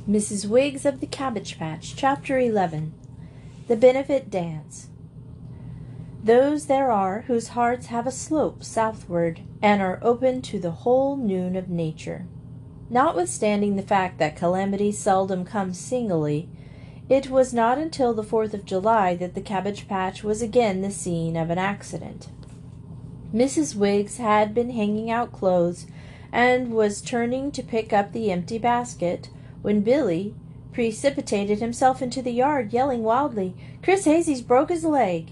Mrs. Wiggs of the Cabbage Patch, Chapter 11. The Benefit Dance. Those there are whose hearts have a slope southward, and are open to the whole noon of nature. Notwithstanding the fact that calamity seldom comes singly, it was not until the 4th of July that the Cabbage Patch was again the scene of an accident. Mrs. Wiggs had been hanging out clothes, and was turning to pick up the empty basket, when Billy precipitated himself into the yard, yelling wildly, "Chris Hazy's broke his leg!"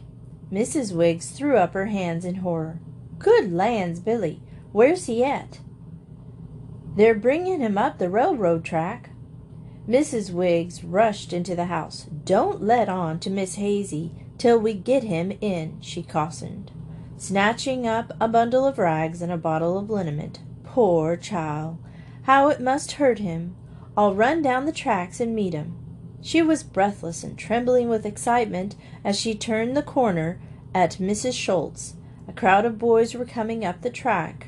Mrs. Wiggs threw up her hands in horror. "Good lands, Billy! Where's he at?" "They're bringing him up the railroad track." Mrs. Wiggs rushed into the house. "Don't let on to Miss Hazy till we get him in," she cautioned, snatching up a bundle of rags and a bottle of liniment. "Poor child! How it must hurt him! I'll run down the tracks and meet him." She was breathless and trembling with excitement as she turned the corner at Mrs. Schultz. A crowd of boys were coming up the track,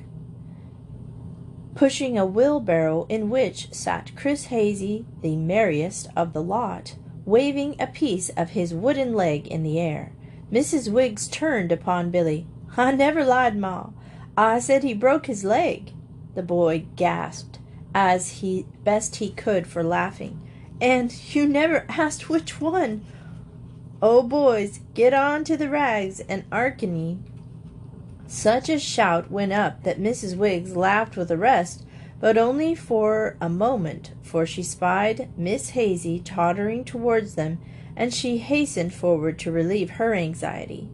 pushing a wheelbarrow in which sat Chris Hazy, the merriest of the lot, waving a piece of his wooden leg in the air. Mrs. Wiggs turned upon Billy. "I never lied, Ma. I said he broke his leg." The boy gasped, as best he could for laughing. "And you never asked which one." "Oh, boys, get on to the rags and arcany." Such a shout went up that Mrs. Wiggs laughed with the rest, but only for a moment, for she spied Miss Hazy tottering towards them, and she hastened forward to relieve her anxiety.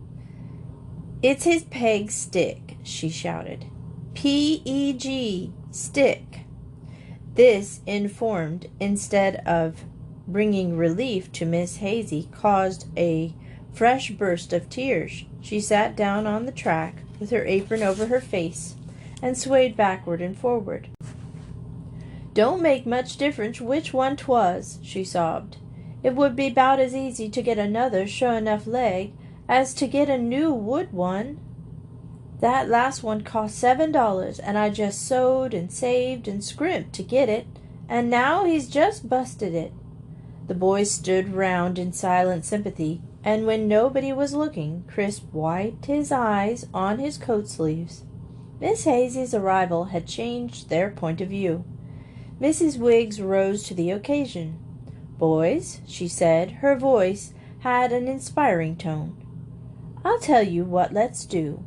"It's his peg stick," she shouted. "P-E-G, stick." This, informed, instead of bringing relief to Miss Hazy, caused a fresh burst of tears. She sat down on the track, with her apron over her face, and swayed backward and forward. "Don't make much difference which one 'twas," she sobbed. "It would be 'bout as easy to get another sure enough leg as to get a new wood one. That last one cost $7, and I just sewed and saved and scrimped to get it, and now he's just busted it." The boys stood round in silent sympathy, and when nobody was looking, Chris wiped his eyes on his coat sleeves. Miss Hazy's arrival had changed their point of view. Mrs. Wiggs rose to the occasion. "Boys," she said, her voice had an inspiring tone, "I'll tell you what let's do.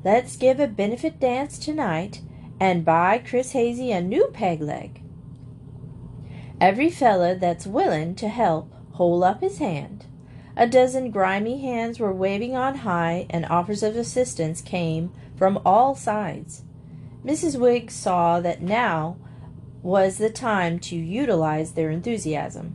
Let's give a benefit dance tonight, and buy Chris Hazy a new peg leg. Every fella that's willin' to help, hold up his hand." A dozen grimy hands were waving on high, and offers of assistance came from all sides. Mrs. Wiggs saw that now was the time to utilize their enthusiasm.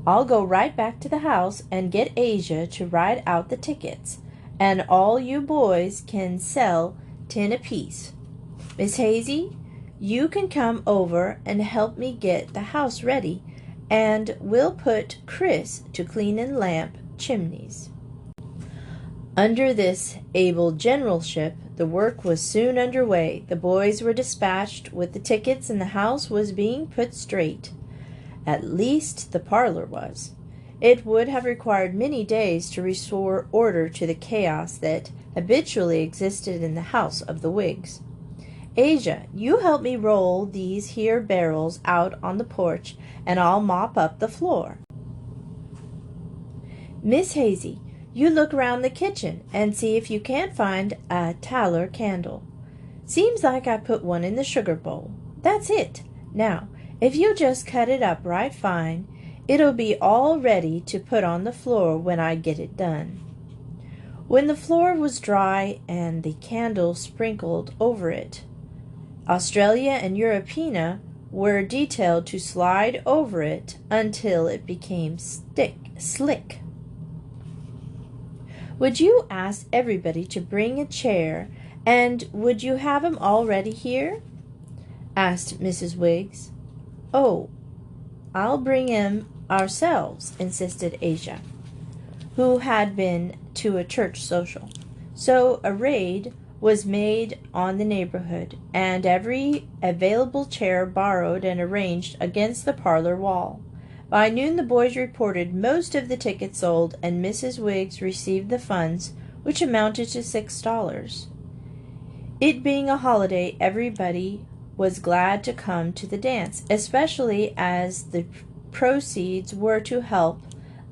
"I'll go right back to the house and get Asia to write out the tickets, and all you boys can sell 10 apiece. Miss Hazy, you can come over and help me get the house ready, and we'll put Chris to cleanin' lamp chimneys." Under this able generalship, the work was soon under way. The boys were dispatched with the tickets, and the house was being put straight. At least the parlor was. It would have required many days to restore order to the chaos that habitually existed in the house of the Wiggs. "Asia, you help me roll these here barrels out on the porch, and I'll mop up the floor. Miss Hazy, you look round the kitchen and see if you can't find a taller candle. Seems like I put one in the sugar bowl. That's it. Now, if you just cut it up right fine, it'll be all ready to put on the floor when I get it done." When the floor was dry and the candle sprinkled over it, Australia and Europeana were detailed to slide over it until it became slick. "Would you ask everybody to bring a chair, and would you have 'em all ready here?" asked Mrs. Wiggs. "Oh, I'll bring 'em ourselves," insisted Asia, who had been to a church social. So arrayed, was made on the neighborhood, and every available chair borrowed and arranged against the parlor wall. By noon the boys reported most of the tickets sold, and Mrs. Wiggs received the funds, which amounted to $6. It being a holiday, everybody was glad to come to the dance, especially as the proceeds were to help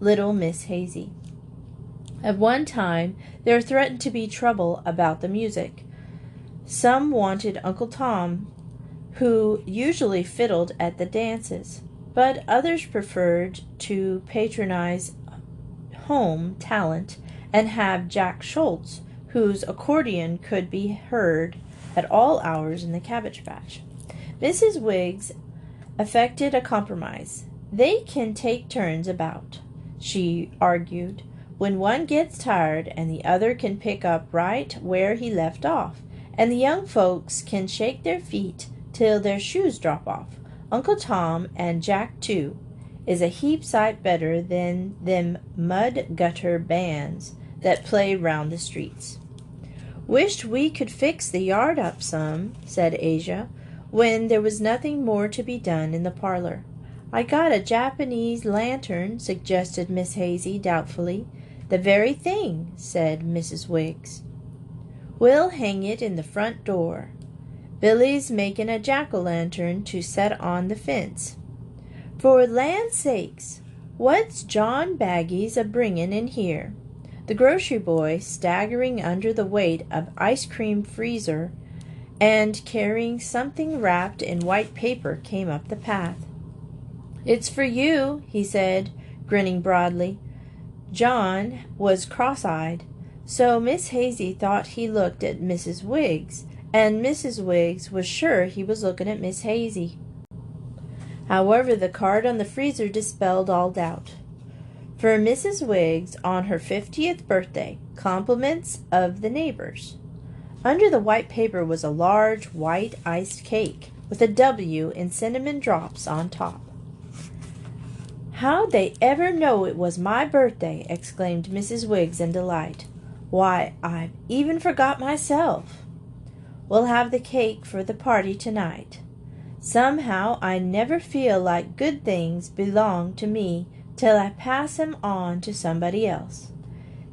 little Miss Hazy. At one time there threatened to be trouble about the music. Some wanted Uncle Tom, who usually fiddled at the dances, but others preferred to patronize home talent and have Jack Schultz, whose accordion could be heard at all hours in the cabbage patch. Mrs. Wiggs effected a compromise. "They can take turns about," she argued. "When one gets tired, and the other can pick up right where he left off, and the young folks can shake their feet till their shoes drop off. Uncle Tom, and Jack too, is a heap sight better than them mud gutter bands that play round the streets." "Wished we could fix the yard up some," said Asia, when there was nothing more to be done in the parlor. "I got a Japanese lantern," suggested Miss Hazy doubtfully. "The very thing," said Mrs. Wiggs. "We'll hang it in the front door. Billy's making a jack-o'-lantern to set on the fence. For land's sakes, what's John Baggies a-bringin' in here?" The grocery boy, staggering under the weight of ice-cream freezer and carrying something wrapped in white paper, came up the path. "It's for you," he said, grinning broadly. John was cross-eyed, so Miss Hazy thought he looked at Mrs. Wiggs, and Mrs. Wiggs was sure he was looking at Miss Hazy. However, the card on the freezer dispelled all doubt. "For Mrs. Wiggs on her 50th birthday, compliments of the neighbors." Under the white paper was a large white iced cake with a W in cinnamon drops on top. "How'd they ever know it was my birthday?" exclaimed Mrs. Wiggs in delight. "Why, I've even forgot myself. We'll have the cake for the party tonight. Somehow I never feel like good things belong to me till I pass 'em on to somebody else."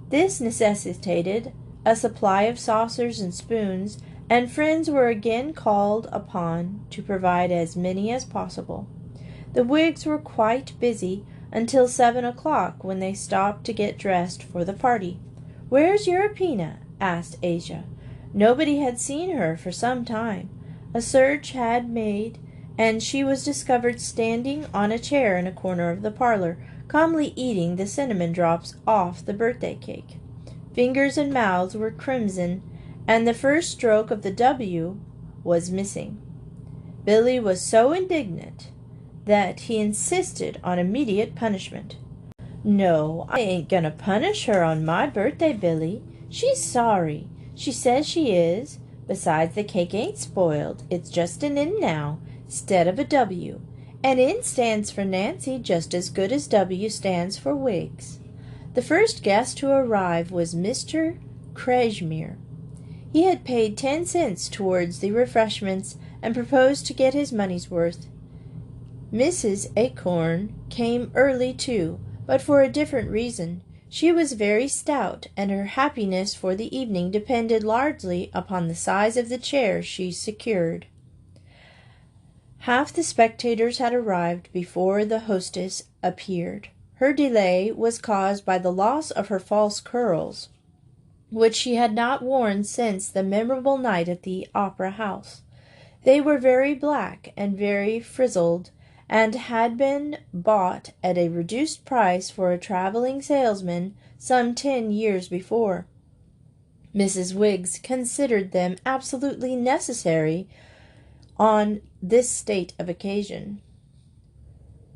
This necessitated a supply of saucers and spoons, and friends were again called upon to provide as many as possible. The Wiggs were quite busy until 7 o'clock, when they stopped to get dressed for the party. "Where's Europeana?" asked Asia. Nobody had seen her for some time. A search had made, and she was discovered standing on a chair in a corner of the parlor, calmly eating the cinnamon drops off the birthday cake. Fingers and mouths were crimson, and the first stroke of the W was missing. Billy was so indignant that he insisted on immediate punishment. "No, I ain't gonna punish her on my birthday, Billy. She's sorry. She says she is. Besides, the cake ain't spoiled. It's just an N now, 'stead of a W. And N stands for Nancy just as good as W stands for Wiggs." The first guest to arrive was Mr. Cashmere. He had paid 10 cents towards the refreshments and proposed to get his money's worth. Mrs. Acorn came early too, but for a different reason. She was very stout, and her happiness for the evening depended largely upon the size of the chair she secured. Half the spectators had arrived before the hostess appeared. Her delay was caused by the loss of her false curls, which she had not worn since the memorable night at the Opera House. They were very black and very frizzled, and had been bought at a reduced price for a traveling salesman some 10 years before. Mrs. Wiggs considered them absolutely necessary on this state of occasion.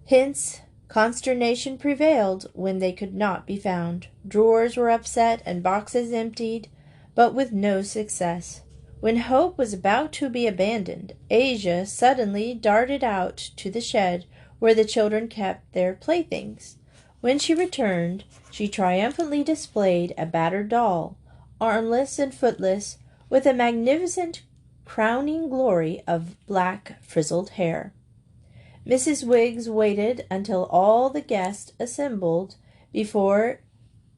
Hence, consternation prevailed when they could not be found. Drawers were upset and boxes emptied, but with no success. When hope was about to be abandoned, Asia suddenly darted out to the shed where the children kept their playthings. When she returned, she triumphantly displayed a battered doll, armless and footless, with a magnificent crowning glory of black frizzled hair. Mrs. Wiggs waited until all the guests assembled before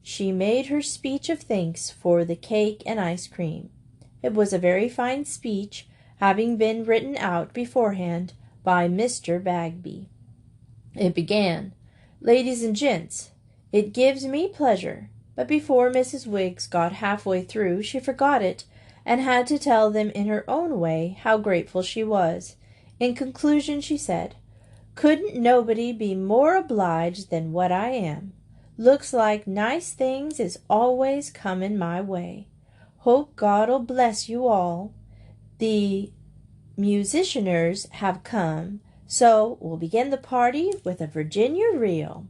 she made her speech of thanks for the cake and ice cream. It was a very fine speech, having been written out beforehand by Mr. Bagby. It began, "Ladies and gents, it gives me pleasure," but before Mrs. Wiggs got halfway through she forgot it, and had to tell them in her own way how grateful she was. In conclusion she said, "Couldn't nobody be more obliged than what I am. Looks like nice things is always comin' my way. Hope God'll bless you all. The musicianers have come, so we'll begin the party with a Virginia reel."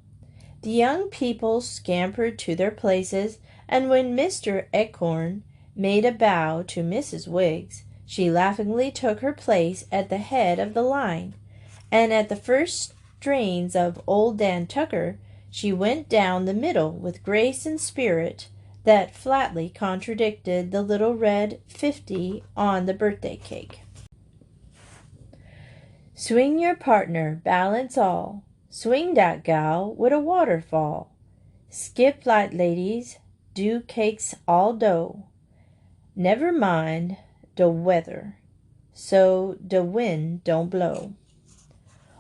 The young people scampered to their places, and when Mr. Acorn made a bow to Mrs. Wiggs, she laughingly took her place at the head of the line, and at the first strains of Old Dan Tucker, she went down the middle with grace and spirit that flatly contradicted the little red 50 on the birthday cake. Swing your partner, balance all. Swing dat gal wid a waterfall. Skip light, ladies, do cakes all dough. Never mind de weather, so de wind don't blow.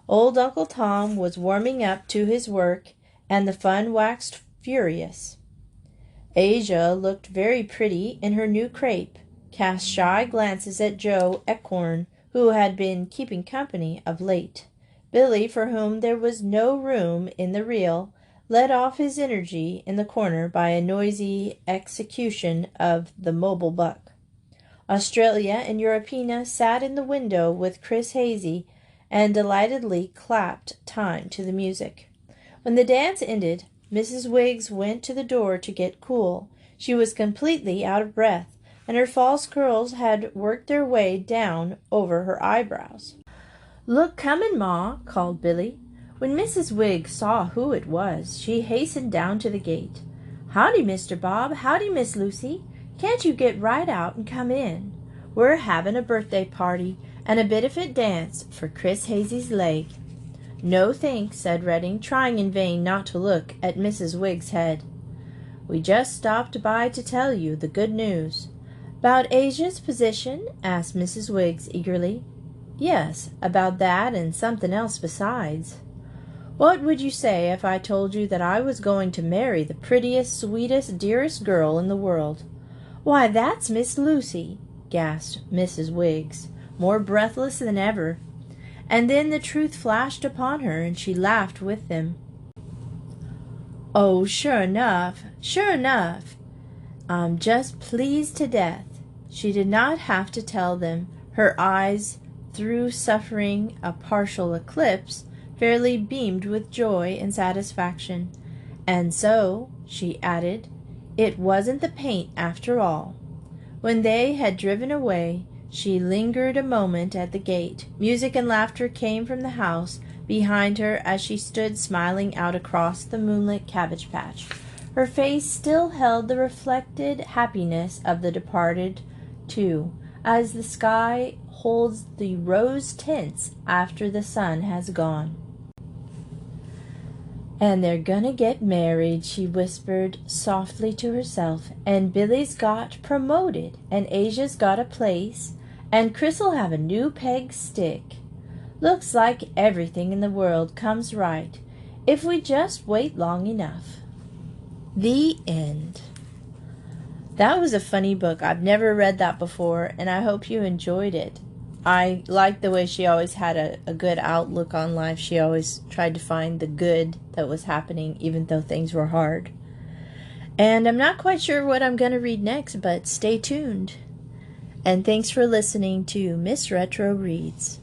Old Uncle Tom was warming up to his work, and the fun waxed furious. Asia looked very pretty in her new crepe, cast shy glances at Joe Acorn, who had been keeping company of late. Billy, for whom there was no room in the reel, led off his energy in the corner by a noisy execution of the mobile buck. Australia and Europina sat in the window with Chris Hazy and delightedly clapped time to the music. When the dance ended, Mrs. Wiggs went to the door to get cool. She was completely out of breath, and her false curls had worked their way down over her eyebrows. "Look comin', Ma," called Billy. When Mrs. Wiggs saw who it was, she hastened down to the gate. "Howdy, Mr. Bob. Howdy, Miss Lucy. Can't you get right out and come in? We're having a birthday party and a benefit dance for Chris Hazy's leg." "No, thanks," said Redding, trying in vain not to look at Mrs. Wiggs' head. "We just stopped by to tell you the good news." "About Asia's position?" asked Mrs. Wiggs eagerly. "Yes, about that and something else besides." "What would you say if I told you that I was going to marry the prettiest, sweetest, dearest girl in the world?" "Why, that's Miss Lucy," gasped Mrs. Wiggs, more breathless than ever. And then the truth flashed upon her, and she laughed with them. "Oh, sure enough, sure enough. I'm just pleased to death." She did not have to tell them. Her eyes, through suffering a partial eclipse, fairly beamed with joy and satisfaction. "And so," she added, "it wasn't the paint after all." When they had driven away, she lingered a moment at the gate. Music and laughter came from the house behind her as she stood smiling out across the moonlit cabbage patch. Her face still held the reflected happiness of the departed two, as the sky holds the rose tints after the sun has gone. "And they're gonna get married," she whispered softly to herself, "and Billy's got promoted, and Asia's got a place, and Chris'll have a new peg stick. Looks like everything in the world comes right if we just wait long enough." The end. That was a funny book. I've never read that before, and I hope you enjoyed it. I liked the way she always had a good outlook on life. She always tried to find the good that was happening, even though things were hard. And I'm not quite sure what I'm going to read next, but stay tuned. And thanks for listening to Miss Retro Reads.